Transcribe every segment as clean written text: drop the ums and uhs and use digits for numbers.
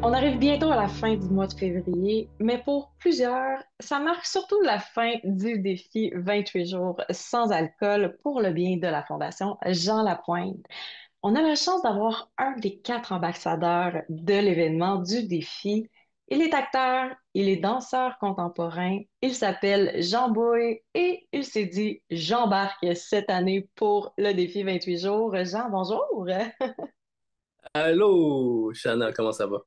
On arrive bientôt à la fin du mois de février, mais pour plusieurs, ça marque surtout la fin du défi 28 jours sans alcool pour le bien de la Fondation Jean Lapointe. On a la chance d'avoir un des quatre ambassadeurs de l'événement du défi. Il est acteur, il est danseur contemporain, il s'appelle Jean Bouy et il s'est dit j'embarque cette année pour le défi 28 jours. Jean, bonjour. Allô, Chana, comment ça va?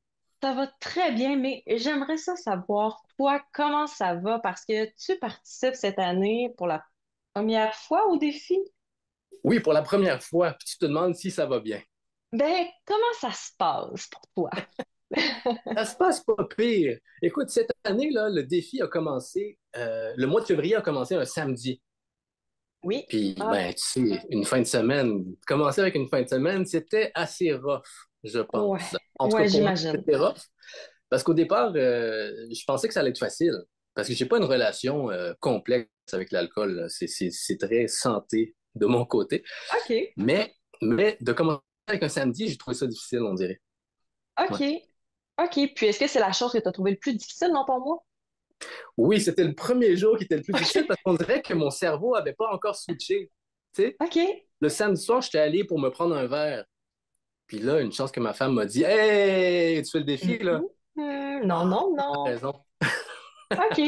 Ça va très bien, mais j'aimerais ça savoir, toi, comment ça va? Parce que tu participes cette année pour la première fois au défi. Oui, pour la première fois, puis tu te demandes si ça va bien. Ben, comment ça se passe pour toi? Ça se passe pas pire. Écoute, cette année, là, le défi a commencé, le mois de février a commencé un samedi. Oui. Puis, Ah, ben, tu sais, une fin de semaine, commencer avec une fin de semaine, c'était assez rough, je ouais. pense. En tout cas, Ouais, pour moi, j'imagine. c'était rough. Parce qu'au départ, je pensais que ça allait être facile. Parce que j'ai pas une relation complexe avec l'alcool, là. C'est très santé de mon côté. OK. Mais, mais de commencer avec un samedi, j'ai trouvé ça difficile, on dirait. Ouais. OK. OK. Puis, est-ce que c'est la chose que tu as trouvée le plus difficile dans ton mois? Oui, c'était le premier jour qui était le plus difficile OK. parce qu'on dirait que mon cerveau avait pas encore switché. Tu sais, OK. le samedi soir, j'étais allé pour me prendre un verre. Puis là, une chance que ma femme m'a dit: Hey, tu fais le défi, là? Mhm. Non, non, T'as non. raison. OK.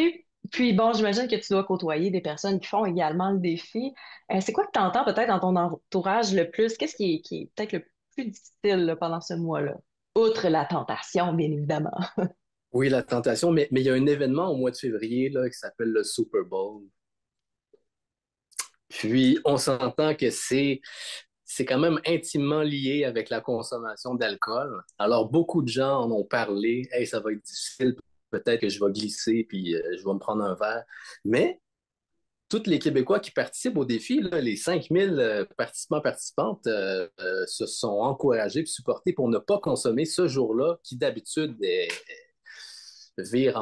Puis bon, j'imagine que tu dois côtoyer des personnes qui font également le défi. C'est quoi que tu entends peut-être dans ton entourage le plus? Qu'est-ce qui est peut-être le plus difficile là, pendant ce mois-là? Outre la tentation, bien évidemment. Oui, la tentation, mais il y a un événement au mois de février là, qui s'appelle le Super Bowl. Puis on s'entend que c'est quand même intimement lié avec la consommation d'alcool. Alors, beaucoup de gens en ont parlé. Hey, ça va être difficile. Peut-être que je vais glisser puis je vais me prendre un verre. Mais tous les Québécois qui participent au défi, là, les 5000 participants participantes, se sont encouragés et supportés pour ne pas consommer ce jour-là qui d'habitude vire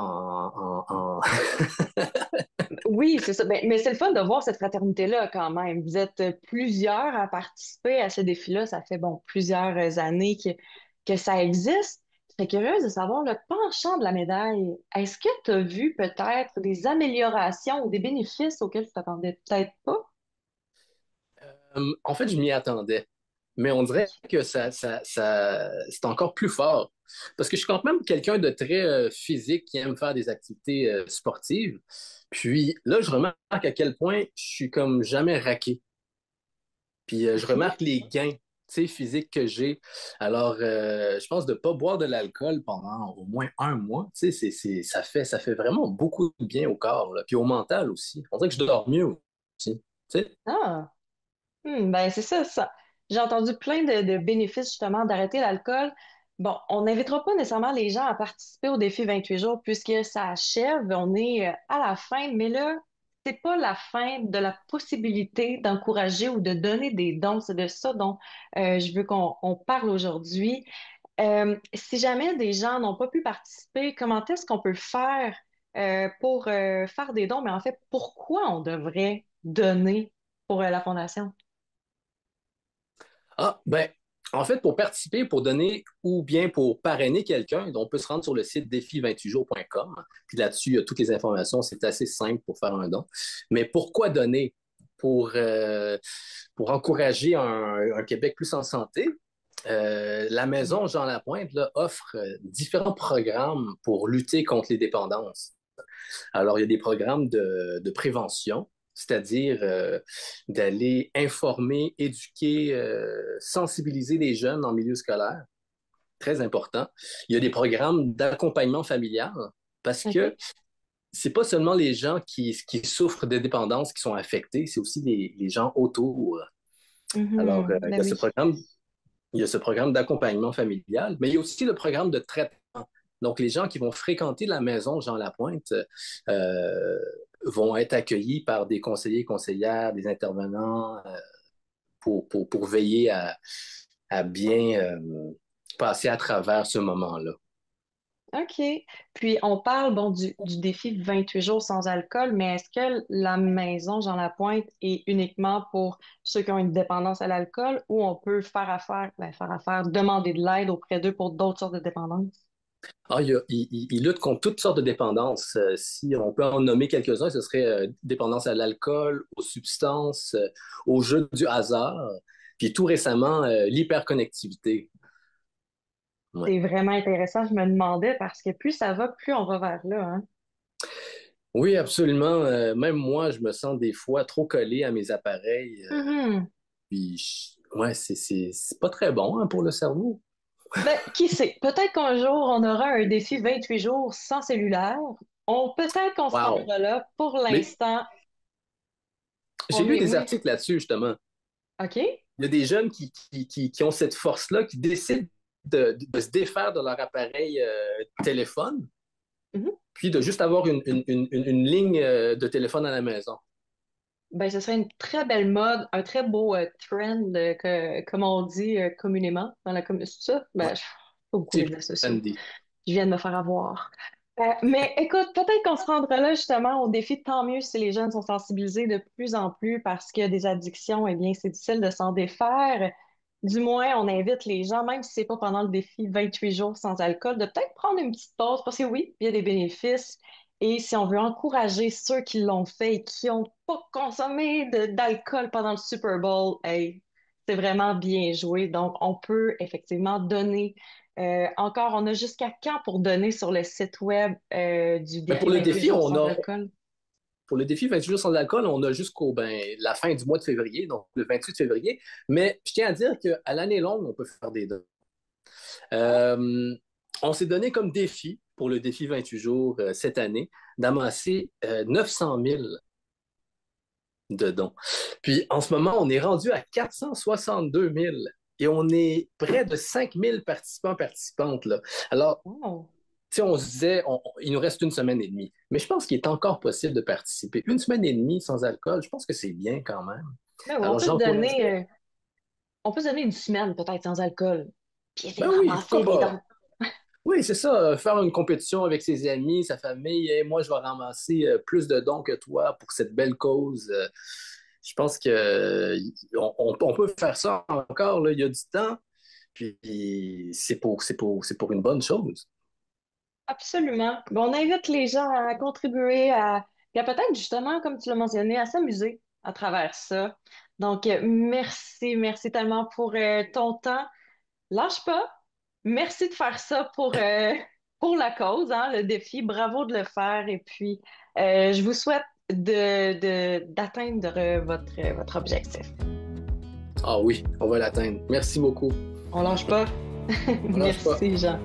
Oui, c'est ça. Ben, mais c'est le fun de voir cette fraternité-là quand même. Vous êtes plusieurs à participer à ce défi-là. Ça fait bon plusieurs années que ça existe. Je serais curieuse de savoir le penchant de la médaille. Est-ce que tu as vu peut-être des améliorations ou des bénéfices auxquels tu t'attendais peut-être pas? En fait, je m'y attendais. Mais on dirait que c'est encore plus fort. Parce que je suis quand même quelqu'un de très physique qui aime faire des activités sportives. Puis là, je remarque à quel point je suis comme jamais raqué. Puis je OK. remarque les gains, tu sais, physiques que j'ai. Alors, je pense de ne pas boire de l'alcool pendant au moins un mois, tu sais, ça fait vraiment beaucoup de bien au corps, là. Puis au mental aussi. On dirait que je dors mieux aussi. Tu sais? Ah, ben c'est ça. J'ai entendu plein de bénéfices justement d'arrêter l'alcool. Bon, on n'invitera pas nécessairement les gens à participer au défi 28 jours puisque ça achève, on est à la fin, mais là, c'est pas la fin de la possibilité d'encourager ou de donner des dons. C'est de ça dont je veux qu'on parle aujourd'hui. Si jamais des gens n'ont pas pu participer, comment est-ce qu'on peut faire pour faire des dons? Mais en fait, pourquoi on devrait donner pour la fondation? Ah, ben, en fait, pour participer, pour donner ou bien pour parrainer quelqu'un, on peut se rendre sur le site défi28jours.com. Puis là-dessus, il y a toutes les informations. C'est assez simple pour faire un don. Mais pourquoi donner? Pour encourager un Québec plus en santé. La Mhm. Maison Jean Lapointe là, offre différents programmes pour lutter contre les dépendances. Alors, il y a des programmes de prévention, c'est-à-dire d'aller informer, éduquer, sensibiliser les jeunes en milieu scolaire. Très important. Il y a des programmes d'accompagnement familial parce que OK. c'est pas seulement les gens qui souffrent de dépendance qui sont affectés, c'est aussi les gens autour. Alors, Mhm. Ben oui. il y a ce programme d'accompagnement familial, mais il y a aussi le programme de traitement. Donc, les gens qui vont fréquenter la maison Jean Lapointe euh, vont être accueillis par des conseillers, conseillères, des intervenants pour veiller à bien passer à travers ce moment-là. OK. Puis on parle bon du défi 28 jours sans alcool, mais est-ce que la maison Jean Lapointe est uniquement pour ceux qui ont une dépendance à l'alcool ou on peut faire affaire, demander de l'aide auprès d'eux pour d'autres sortes de dépendances? Ah, il lutte contre toutes sortes de dépendances. Si on peut en nommer quelques-uns, ce serait dépendance à l'alcool, aux substances, aux jeux du hasard, puis tout récemment, l'hyperconnectivité. Ouais. C'est vraiment intéressant. Je me demandais parce que plus ça va, plus on va vers là, hein. Oui, absolument. Même moi, je me sens des fois trop collé à mes appareils. Mhm. Ouais, c'est pas très bon hein, pour le cerveau. Ben, qui sait? Peut-être qu'un jour, on aura un défi 28 jours sans cellulaire. Peut-être qu'on se Wow! rendra là. Pour Mais l'instant, j'ai on lu est... des Oui. articles là-dessus, justement. OK? Il y a des jeunes qui ont cette force-là, qui décident de se défaire de leur appareil téléphone, Mhm. puis de juste avoir une ligne de téléphone à la maison. Ben, ce serait une très belle mode, un très beau trend, comme on dit communément dans la communauté. C'est ça? Ben, Ouais, je pas beaucoup les c'est réseaux sociaux. Andy. Je viens de me faire avoir. Mais écoute, peut-être qu'on se rendra là justement au défi, tant mieux si les jeunes sont sensibilisés de plus en plus parce que des addictions, eh bien, c'est difficile de s'en défaire. Du moins, on invite les gens, même si c'est pas pendant le défi 28 jours sans alcool, de peut-être prendre une petite pause parce que oui, il y a des bénéfices. Et si on veut encourager ceux qui l'ont fait et qui n'ont pas consommé d'alcool pendant le Super Bowl, hey, c'est vraiment bien joué. Donc, on peut effectivement donner encore, on a jusqu'à quand pour donner sur le site web du Mais défi 28 jours sans alcool? pour le défi 28 jours sans alcool, on a jusqu'au la fin du mois de février, donc le 28 février. Mais je tiens à dire qu'à l'année longue, on peut faire des dons. Ah, Euh, on s'est donné comme défi pour le défi 28 jours cette année d'amasser 900 000 de dons. Puis en ce moment, on est rendu à 462 000 et on est près de 5 000 participants, participantes. Là. Alors, wow. tu sais, on se disait, il nous reste une semaine et demie. Mais je pense qu'il est encore possible de participer. Une semaine et demie sans alcool, je pense que c'est bien quand même. Mais oui, Alors, j'encouragerais. on peut se donner une semaine peut-être sans alcool, puis essayer Ben de oui, ramasser pourquoi des pas? dons. Oui, c'est ça, faire une compétition avec ses amis, sa famille. Hey, moi, je vais ramasser plus de dons que toi pour cette belle cause. Je pense que on peut faire ça encore, là, il y a du temps, puis c'est pour une bonne chose. Absolument. Bon, on invite les gens à contribuer puis à peut-être justement, comme tu l'as mentionné, à s'amuser à travers ça. Donc, merci, merci tellement pour ton temps. Lâche pas. Merci de faire ça pour la cause, hein, le défi. Bravo de le faire. Et puis, je vous souhaite d'atteindre votre objectif. Ah oui, on va l'atteindre. Merci beaucoup. On lâche pas. On lâche pas. Merci, Jean.